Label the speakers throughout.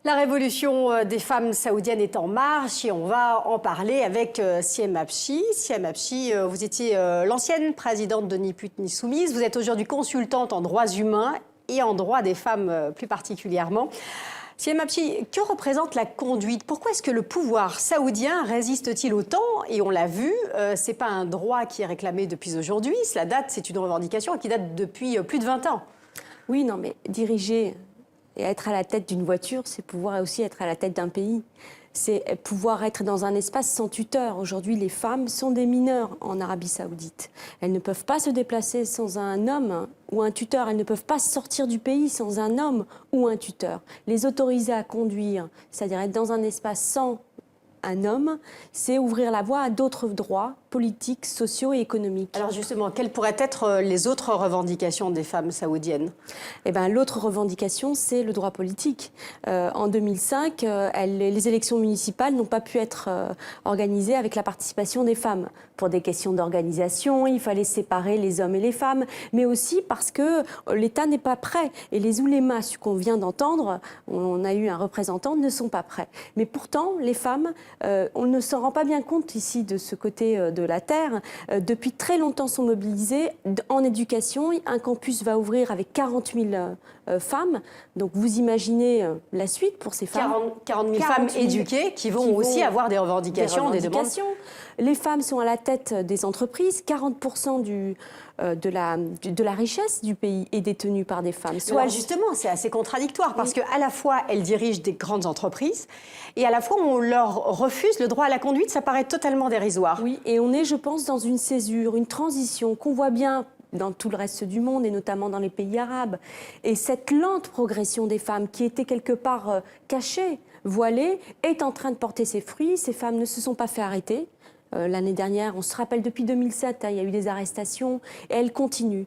Speaker 1: La révolution des femmes saoudiennes est en marche et on va en parler avec Siem Habchi. Siem Habchi, vous étiez l'ancienne présidente de Ni Pute Ni Soumise. Vous êtes aujourd'hui consultante en droits humains et en droits des femmes plus particulièrement. Siem Habchi, que représente la conduite? Pourquoi est-ce que le pouvoir saoudien résiste-t-il autant? Et on l'a vu, ce n'est pas un droit qui est réclamé depuis aujourd'hui. Cela date, c'est une revendication qui date depuis plus de 20 ans.
Speaker 2: Oui, non, mais diriger et être à la tête d'une voiture, c'est pouvoir aussi être à la tête d'un pays. C'est pouvoir être dans un espace sans tuteur. Aujourd'hui, les femmes sont des mineures en Arabie Saoudite. Elles ne peuvent pas se déplacer sans un homme ou un tuteur. Elles ne peuvent pas sortir du pays sans un homme ou un tuteur. Les autoriser à conduire, c'est-à-dire être dans un espace sans un homme, c'est ouvrir la voie à d'autres droits politiques, sociaux et économiques.
Speaker 1: Alors justement, quelles pourraient être les autres revendications des femmes saoudiennes?
Speaker 2: Eh bien, l'autre revendication, c'est le droit politique. En 2005, les élections municipales n'ont pas pu être organisées avec la participation des femmes. Pour des questions d'organisation, il fallait séparer les hommes et les femmes, mais aussi parce que l'État n'est pas prêt. Et les oulémas qu'on vient d'entendre, on a eu un représentant, ne sont pas prêts. Mais pourtant, les femmes, on ne s'en rend pas bien compte ici de ce côté de la Terre. Depuis très longtemps sont mobilisées en éducation. Un campus va ouvrir avec 40 000 femmes. Donc vous imaginez la suite pour ces femmes.
Speaker 1: 40 000 femmes éduquées qui vont aussi avoir des revendications, des demandes.
Speaker 2: Les femmes sont à la tête des entreprises. 40% de la richesse du pays est détenue par des femmes.
Speaker 1: Alors justement, c'est assez contradictoire parce qu'à la fois, elles dirigent des grandes entreprises et à la fois, on leur refuse le droit à la conduite. Ça paraît totalement dérisoire.
Speaker 2: Oui, et on est, je pense, dans une césure, une transition qu'on voit bien dans tout le reste du monde, et notamment dans les pays arabes. Et cette lente progression des femmes, qui était quelque part cachée, voilée, est en train de porter ses fruits. Ces femmes ne se sont pas fait arrêter. L'année dernière, on se rappelle depuis 2007, il y a eu des arrestations et elles continuent.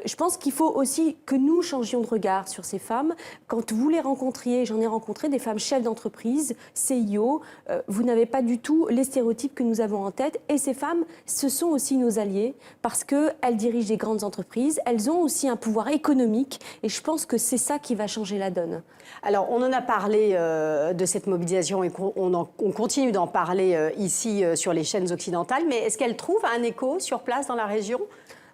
Speaker 2: Je pense qu'il faut aussi que nous changions de regard sur ces femmes. Quand vous les rencontriez, j'en ai rencontré des femmes chefs d'entreprise, CIO, vous n'avez pas du tout les stéréotypes que nous avons en tête. Et ces femmes, ce sont aussi nos alliés parce qu'elles dirigent des grandes entreprises, elles ont aussi un pouvoir économique et je pense que c'est ça qui va changer la donne.
Speaker 1: Alors, on en a parlé de cette mobilisation et on continue d'en parler ici sur les chaînes occidentales, mais est-ce qu'elle trouve un écho sur place dans la région?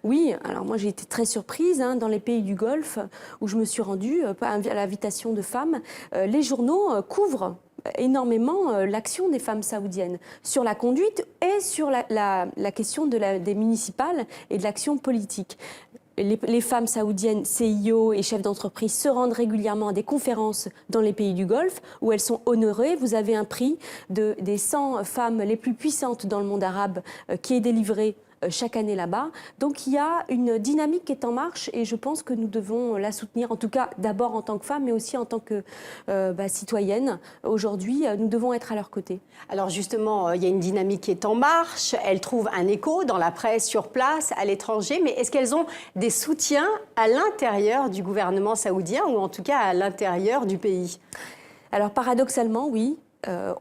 Speaker 2: Oui, alors moi j'ai été très surprise dans les pays du Golfe où je me suis rendue à l'invitation de femmes. Les journaux couvrent énormément l'action des femmes saoudiennes sur la conduite et sur la question des municipales et de l'action politique. Les femmes saoudiennes, CIO et chefs d'entreprise se rendent régulièrement à des conférences dans les pays du Golfe où elles sont honorées. Vous avez un prix des 100 femmes les plus puissantes dans le monde arabe qui est délivré chaque année là-bas. Donc il y a une dynamique qui est en marche et je pense que nous devons la soutenir, en tout cas d'abord en tant que femme, mais aussi en tant que citoyenne. Aujourd'hui, nous devons être à leur côté.
Speaker 1: Alors justement, il y a une dynamique qui est en marche. Elles trouvent un écho dans la presse, sur place, à l'étranger. Mais est-ce qu'elles ont des soutiens à l'intérieur du gouvernement saoudien ou en tout cas à l'intérieur du pays?
Speaker 2: Alors paradoxalement, oui.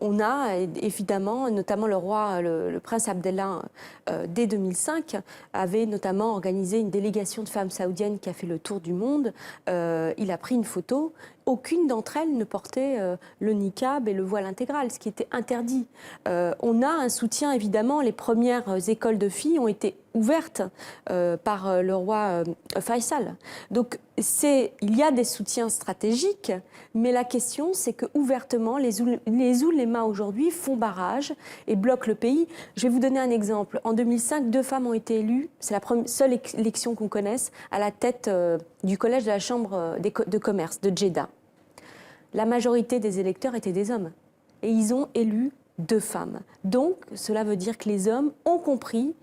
Speaker 2: On a évidemment, notamment le roi, le prince Abdallah, dès 2005, avait notamment organisé une délégation de femmes saoudiennes qui a fait le tour du monde. Il a pris une photo. Aucune d'entre elles ne portait le niqab et le voile intégral, ce qui était interdit. On a un soutien, évidemment. Les premières écoles de filles ont été ouvertes par le roi Faisal. Donc, il y a des soutiens stratégiques, mais la question, c'est que ouvertement, les oulémas aujourd'hui font barrage et bloquent le pays. Je vais vous donner un exemple. En 2005, 2 femmes ont été élues. C'est la seule élection qu'on connaisse à la tête du collège de la Chambre de commerce de Jeddah. La majorité des électeurs étaient des hommes. Et ils ont élu 2 femmes. Donc, cela veut dire que les hommes ont compris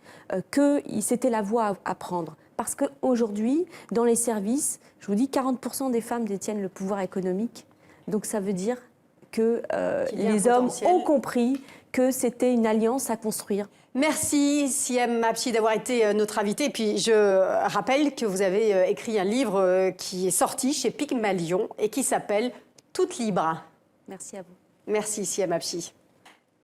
Speaker 2: que c'était la voie à prendre. Parce qu'aujourd'hui, dans les services, je vous dis, 40% des femmes détiennent le pouvoir économique. Donc, ça veut dire que les hommes ont compris que c'était une alliance à construire.
Speaker 1: Merci Siem Habchi d'avoir été notre invité. Et puis je rappelle que vous avez écrit un livre qui est sorti chez Pygmalion et qui s'appelle Toutes libres.
Speaker 2: Merci à vous.
Speaker 1: Merci Siem Habchi.